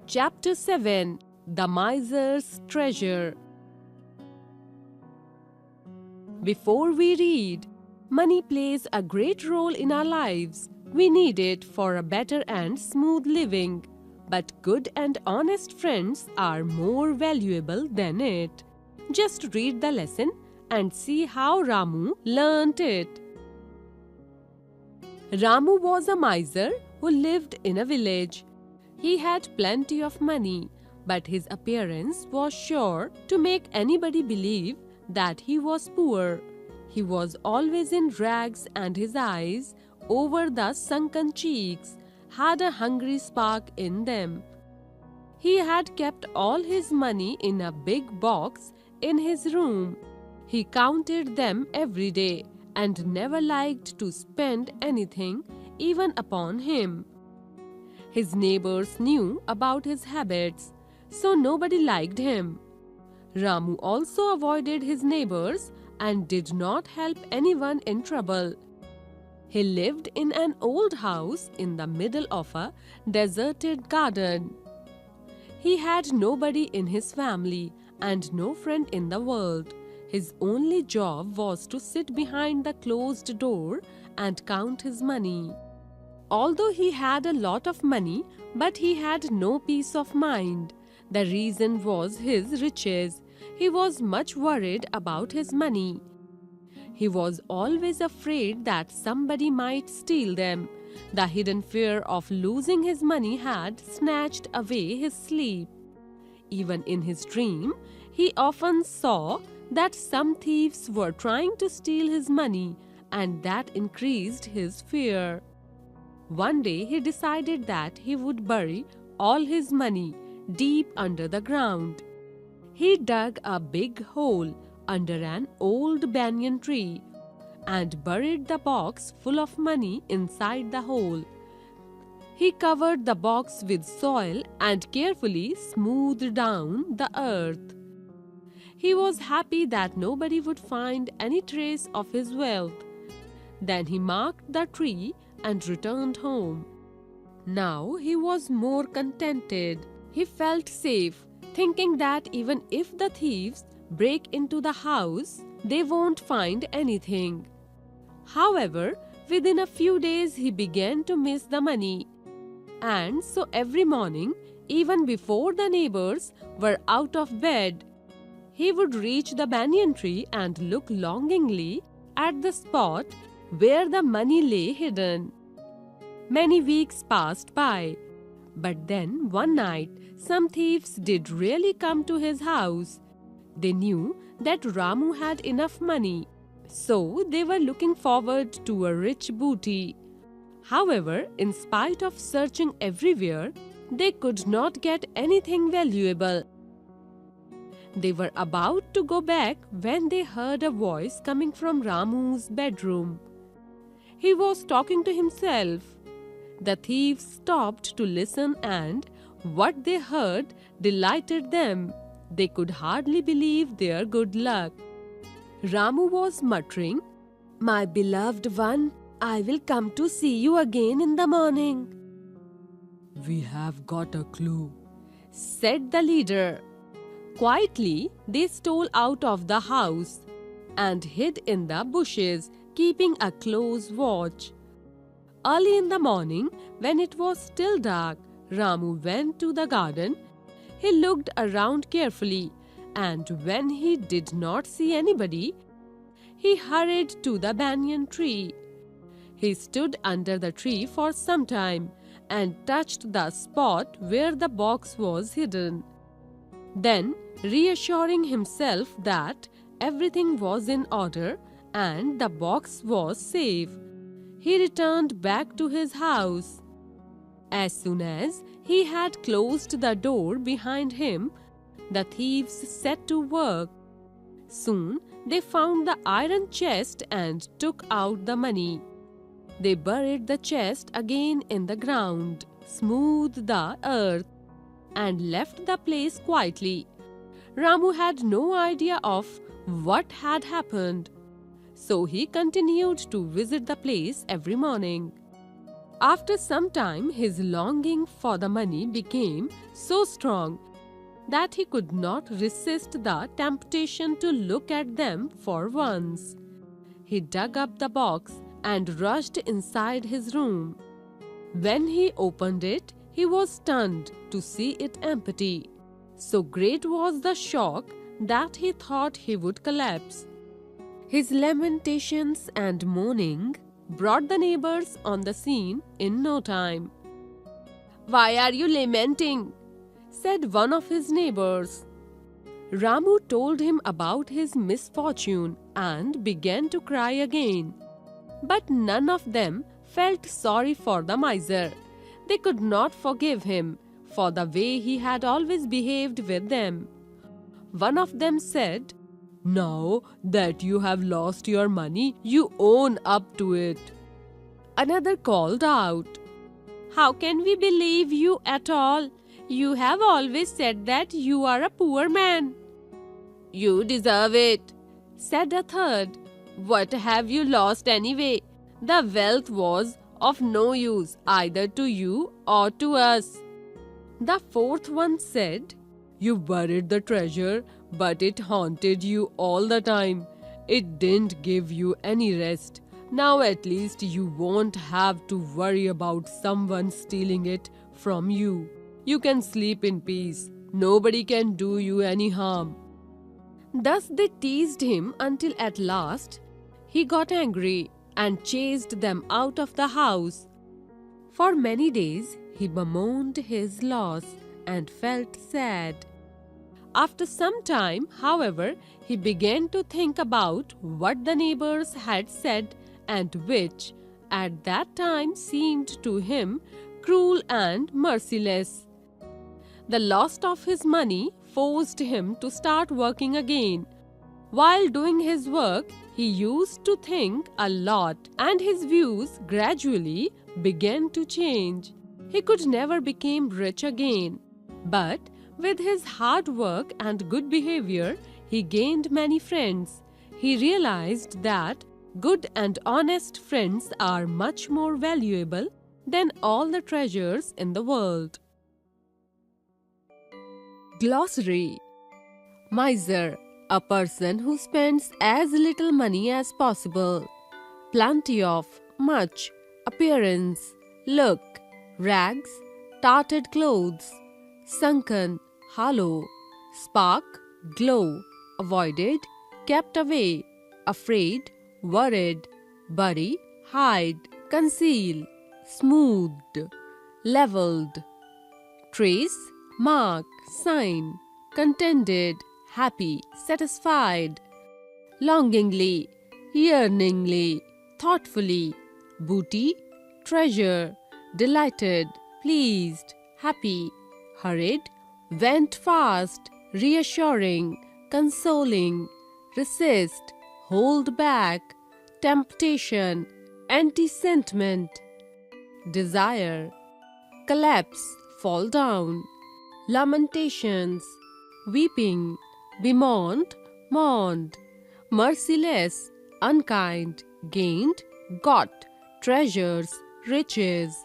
Chapter 7: The Miser's Treasure. Before we read, money plays a great role in our lives. We need it for a better and smooth living. But good and honest friends are more valuable than it. Just read the lesson and see how Ramu learnt it. Ramu was a miser who lived in a village. He had plenty of money, but his appearance was sure to make anybody believe that he was poor. He was always in rags, and his eyes, over the sunken cheeks, had a hungry spark in them. He had kept all his money in a big box in his room. He counted them every day and never liked to spend anything, even upon him. His neighbors knew about his habits, so nobody liked him. Ramu also avoided his neighbors and did not help anyone in trouble. He lived in an old house in the middle of a deserted garden. He had nobody in his family and no friend in the world. His only job was to sit behind the closed door and count his money. Although he had a lot of money, but he had no peace of mind. The reason was his riches. He was much worried about his money. He was always afraid that somebody might steal them. The hidden fear of losing his money had snatched away his sleep. Even in his dream, he often saw that some thieves were trying to steal his money, and that increased his fear. One day he decided that he would bury all his money deep under the ground. He dug a big hole under an old banyan tree and buried the box full of money inside the hole. He covered the box with soil and carefully smoothed down the earth. He was happy that nobody would find any trace of his wealth. Then he marked the tree and returned home. Now he was more contented. He felt safe, thinking that even if the thieves break into the house, they won't find anything. However, within a few days he began to miss the money. And so every morning, even before the neighbors were out of bed, he would reach the banyan tree and look longingly at the spot where the money lay hidden. Many weeks passed by, but then one night some thieves did really come to his house. They knew that Ramu had enough money, so they were looking forward to a rich booty. However, in spite of searching everywhere, they could not get anything valuable. They were about to go back when they heard a voice coming from Ramu's bedroom. He was talking to himself. The thieves stopped to listen, and what they heard delighted them. They could hardly believe their good luck. Ramu was muttering, "My beloved one, I will come to see you again in the morning." "We have got a clue," said the leader. Quietly, they stole out of the house and hid in the bushes, keeping a close watch. Early in the morning, when it was still dark, Ramu went to the garden. He looked around carefully, and when he did not see anybody, he hurried to the banyan tree. He stood under the tree for some time and touched the spot where the box was hidden. Then, reassuring himself that everything was in order and the box was safe, he returned back to his house. As soon as he had closed the door behind him, the thieves set to work. Soon they found the iron chest and took out the money. They buried the chest again in the ground, smoothed the earth, and left the place quietly. Ramu had no idea of what had happened, so he continued to visit the place every morning. After some time, his longing for the money became so strong that he could not resist the temptation to look at them for once. He dug up the box and rushed inside his room. When he opened it, he was stunned to see it empty. So great was the shock that he thought he would collapse. His lamentations and moaning brought the neighbors on the scene in no time. "Why are you lamenting?" said one of his neighbors. Ramu told him about his misfortune and began to cry again. But none of them felt sorry for the miser. They could not forgive him for the way he had always behaved with them. One of them said, "Now that you have lost your money, you own up to it." Another called out, "How can we believe you at all? You have always said that you are a poor man." "You deserve it," said a third. "What have you lost anyway? The wealth was of no use either to you or to us." The fourth one said, "You buried the treasure, but it haunted you all the time. It didn't give you any rest. Now at least you won't have to worry about someone stealing it from you. You can sleep in peace. Nobody can do you any harm." Thus they teased him until at last he got angry and chased them out of the house. For many days he bemoaned his loss and felt sad. After some time, however, he began to think about what the neighbors had said and which, at that time, seemed to him cruel and merciless. The loss of his money forced him to start working again. While doing his work, he used to think a lot, and his views gradually began to change. He could never become rich again, but with his hard work and good behavior, he gained many friends. He realized that good and honest friends are much more valuable than all the treasures in the world. Glossary: Miser, a person who spends as little money as possible. Plenty of, much. Appearance: look. Rags, tattered clothes. Sunken, hollow. Spark, glow. Avoided, kept away. Afraid, worried. Bury, hide. Conceal, smoothed. Leveled. Trace, mark, sign. Contented, happy, satisfied. Longingly, yearningly, thoughtfully. Booty, treasure. Delighted, pleased, happy. Hurried, went fast, reassuring, consoling. Resist, hold back. Temptation, anti-sentiment. Desire, collapse, fall down. Lamentations, weeping. Bemoaned, mourned. Merciless, unkind. Gained, got. Treasures, riches.